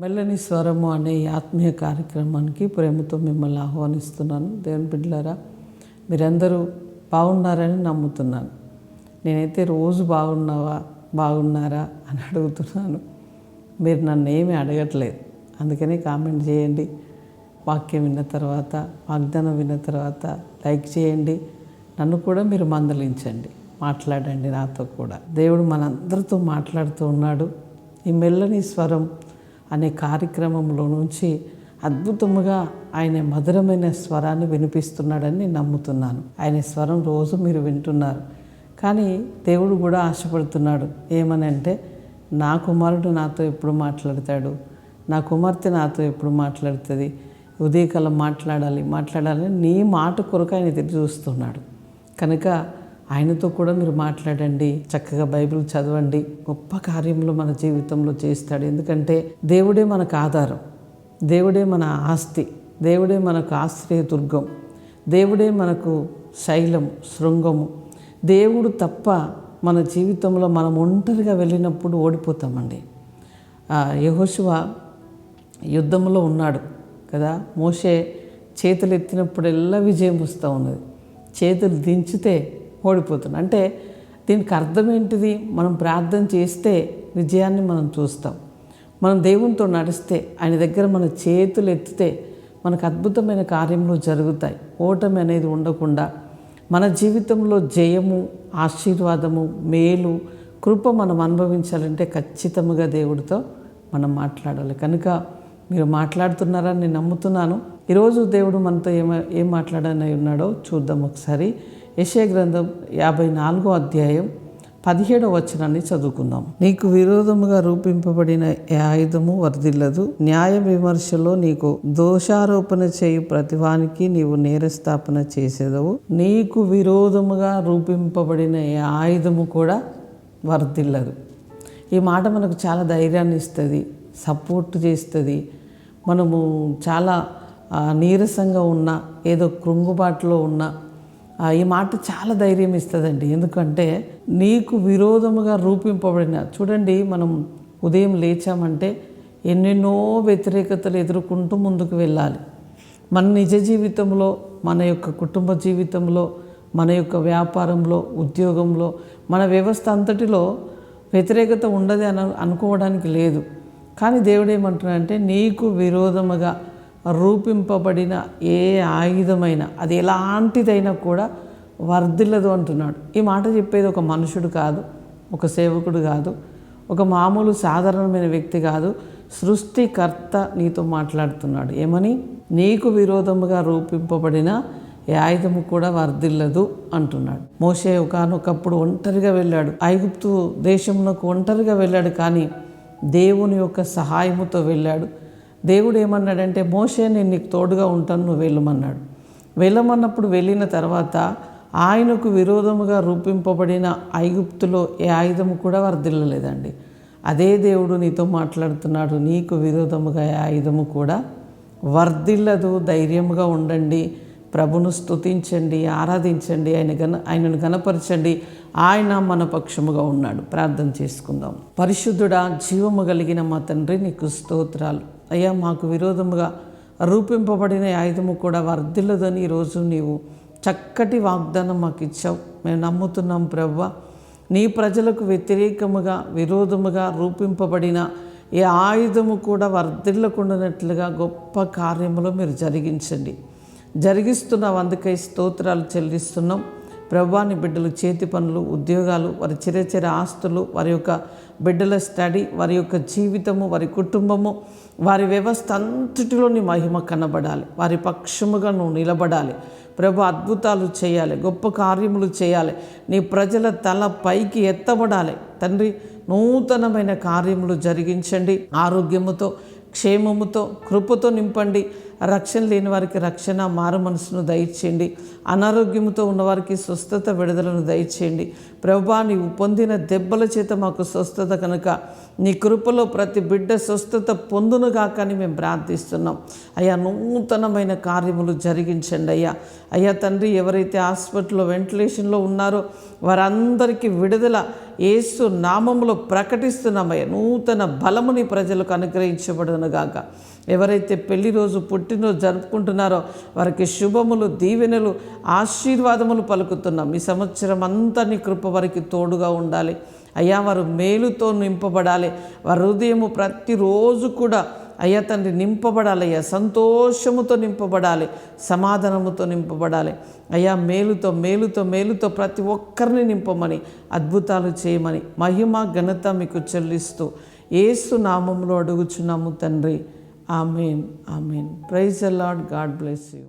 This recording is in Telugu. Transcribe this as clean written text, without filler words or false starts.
మెల్లని స్వరము అనే ఈ ఆత్మీయ కార్యక్రమానికి ప్రేమతో మిమ్మల్ని ఆహ్వానిస్తున్నాను. దేవుని బిడ్డలారా, మీరందరూ బాగున్నారని నమ్ముతున్నాను. నేనైతే రోజు బాగున్నారా అని అడుగుతున్నాను. మీరు నన్ను ఏమీ అడగట్లేదు, అందుకని కామెంట్ చేయండి. వాక్యం విన్న తర్వాత, వాగ్దానం విన్న తర్వాత లైక్ చేయండి. నన్ను కూడా మీరు మందలించండి, మాట్లాడండి నాతో కూడా. దేవుడు మనందరితో మాట్లాడుతూ ఉన్నాడు. ఈ మెల్లని స్వరం అనే కార్యక్రమంలో నుంచి అద్భుతముగా ఆయన మధురమైన స్వరాన్ని వినిపిస్తున్నాడని నేను నమ్ముతున్నాను. ఆయన స్వరం రోజు మీరు వింటున్నారు, కానీ దేవుడు కూడా ఆశపడుతున్నాడు. ఏమని అంటే, నా కుమారుడు నాతో ఎప్పుడు మాట్లాడతాడు, నా కుమార్తె నాతో ఎప్పుడు మాట్లాడుతుంది, ఉదయకాలం మాట్లాడాలని నీ మాట కొరకు ఆయన ఎదురు చూస్తున్నాడు. కనుక ఆయనతో కూడా మీరు మాట్లాడండి, చక్కగా బైబిల్ చదవండి. గొప్ప కార్యములు మన జీవితంలో చేస్తాడు. ఎందుకంటే దేవుడే మనకు ఆధారం, దేవుడే మన ఆస్తి, దేవుడే మనకు ఆశ్రయదుర్గం, దేవుడే మనకు శైలం, శృంగము. దేవుడు తప్ప మన జీవితంలో మనం ఒంటరిగా వెళ్ళినప్పుడు ఓడిపోతామండి. యెహోషువ యుద్ధంలో ఉన్నాడు కదా, మోషే చేతులు ఎత్తినప్పుడల్లా విజయం వస్తూ ఉన్నది, చేతులు దించితే ఓడిపోతున్నాం. అంటే దీనికి అర్థం ఏంటిది? మనం ప్రార్థన చేస్తే విజయాన్ని మనం చూస్తాం. మనం దేవునితో నడిస్తే, ఆయన దగ్గర మన చేతులు ఎత్తితే మనకు అద్భుతమైన కార్యములు జరుగుతాయి. ఓటమి అనేది ఉండకుండా మన జీవితంలో జయము, ఆశీర్వాదము, మేలు, కృప మనం అనుభవించాలంటే ఖచ్చితంగా దేవుడితో మనం మాట్లాడాలి. కనుక మీరు మాట్లాడుతున్నారని నేను నమ్ముతున్నాను. ఈరోజు దేవుడు మనతో ఏం మాట్లాడని ఉన్నాడో చూద్దాం ఒకసారి. యెషయా గ్రంథం 54వ అధ్యాయం 17వ వచనాన్ని చదువుకుందాం. నీకు విరోధముగా రూపింపబడిన ఏ ఆయుధము వర్ధిల్లదు, న్యాయ విమర్శలో నీకు దోషారోపణ చేయు ప్రతివానికి నీవు నేరస్థాపన చేసేదవు. నీకు విరోధముగా రూపింపబడిన ఏ ఆయుధము కూడా వర్ధిల్లదు. ఈ మాట మనకు చాలా ధైర్యాన్ని ఇస్తుంది, సపోర్ట్ చేస్తుంది. మనము చాలా నీరసంగా ఉన్నా, ఏదో కృంగుబాటులో ఉన్నా ఈ మాట చాలా ధైర్యం ఇస్తుందండి. ఎందుకంటే నీకు విరోధముగా రూపింపబడిన, చూడండి, మనం ఉదయం లేచామంటే ఎన్నెన్నో వ్యతిరేకతలు ఎదుర్కొంటూ ముందుకు వెళ్ళాలి. మన నిజ జీవితంలో, మన యొక్క కుటుంబ జీవితంలో, మన యొక్క వ్యాపారంలో, ఉద్యోగంలో, మన వ్యవస్థ అంతటిలో వ్యతిరేకత ఉండదు అనుకోవడానికి లేదు. కానీ దేవుడు ఏమంటున్నాడంటే, నీకు విరోధముగా రూపింపబడిన ఏ ఆయుధమైనా, అది ఎలాంటిదైనా కూడా వర్ధిల్లదు అంటున్నాడు. ఈ మాట చెప్పేది ఒక మనుషుడు కాదు, ఒక సేవకుడు కాదు, ఒక మామూలు సాధారణమైన వ్యక్తి కాదు, సృష్టికర్త నీతో మాట్లాడుతున్నాడు. ఏమని? నీకు విరోధముగా రూపింపబడిన ఏ ఆయుధము కూడా వర్ధిల్లదు అంటున్నాడు. మోషే ఒకనొకప్పుడు ఒంటరిగా వెళ్ళాడు, ఐగుప్తు దేశంలోకి ఒంటరిగా వెళ్ళాడు, కానీ దేవుని యొక్క సహాయముతో వెళ్ళాడు. దేవుడు ఏమన్నాడంటే, మోషే నేను నీకు తోడుగా ఉంటాను, నువ్వు వెళ్ళమన్నాడు. వెళ్ళమన్నప్పుడు వెళ్ళిన తర్వాత ఆయనకు విరోధముగా రూపింపబడిన ఐగుప్తులో ఏ ఆయుధము కూడా వర్ధిల్లలేదండి. అదే దేవుడు నీతో మాట్లాడుతున్నాడు, నీకు విరోధముగా ఏ ఆయుధము కూడా వర్ధిల్లదు. ధైర్యముగా ఉండండి, ప్రభును స్తుతించండి, ఆరాధించండి, ఆయనను గణపరచండి. ఆయన మన పక్షముగా ఉన్నాడు. ప్రార్థన చేసుకుందాం. పరిశుద్ధుడా, జీవము కలిగిన మా తండ్రి, నీకు స్తోత్రాలు. అయ్యా, మాకు విరోధముగా రూపింపబడిన ఆయుధము కూడా వర్ధిల్లదని ఈరోజు నీవు చక్కటి వాగ్దానం మాకు ఇచ్చావు. మేము నమ్ముతున్నాం ప్రభువా. నీ ప్రజలకు వ్యతిరేకముగా, విరోధముగా రూపింపబడిన ఏ ఆయుధము కూడా వర్ధిల్లకుండానట్లుగా గొప్ప కార్యములు మీరు జరిగిస్తున్నావు. అందుకై స్తోత్రాలు చెల్లిస్తున్నాం ప్రభువా. నీ బిడ్డలు చేతి పనులు, ఉద్యోగాలు, వారి చిరచిర ఆస్తులు, వారి యొక్క బిడ్డల స్టడీ, వారి యొక్క జీవితము, వారి కుటుంబము, వారి వ్యవస్థ అంతటిలో నీ మహిమ కనబడాలి. వారి పక్షముగా నువ్వు నిలబడాలి ప్రభు. అద్భుతాలు చేయాలి, గొప్ప కార్యములు చేయాలి. నీ ప్రజల తల పైకి ఎత్తబడాలి తండ్రి. నూతనమైన కార్యములు జరిగించండి. ఆరోగ్యముతో, క్షేమముతో, కృపతో నింపండి. రక్షణ లేని వారికి రక్షణ, మారు మనసును దయచేయండి. అనారోగ్యంతో ఉన్నవారికి స్వస్థత, విడుదలను దయచేయండి. ప్రభువా, నీవు పొందిన దెబ్బల చేత మాకు స్వస్థత కనుక నీ కృపలో ప్రతి బిడ్డ స్వస్థత పొందునుగా కానీ మేము ప్రార్థిస్తున్నాం. అయ్యా, నూతనమైన కార్యములు జరిగించండి అయ్యా తండ్రి. ఎవరైతే హాస్పిటల్లో వెంటిలేషన్లో ఉన్నారో వారందరికీ విడుదల యేసు నామములో ప్రకటిస్తున్నామయ్యా. నూతన బలముని ప్రజలకు అనుగ్రహించబడునుగాక. ఎవరైతే పెళ్లి రోజు, పుట్టినరోజు జరుపుకుంటున్నారో వారికి శుభములు, దీవెనలు, ఆశీర్వాదములు పలుకుతున్నాం. ఈ సంవత్సరం అంతా నీ కృప వారికి తోడుగా ఉండాలి అయ్యా. వారు మేలుతో నింపబడాలి. వారి హృదయము ప్రతిరోజు కూడా అయ్యా తండ్రి నింపబడాలి సంతోషముతో నింపబడాలి, సమాధానముతో నింపబడాలి అయ్యా. మేలుతో ప్రతి ఒక్కరిని నింపమని, అద్భుతాలు చేయమని మహిమ ఘనత మీకు చెల్లిస్తూ యేసు నామములో అడుగుచున్నాము తండ్రి. ఆమేన్. Praise the Lord. God bless you.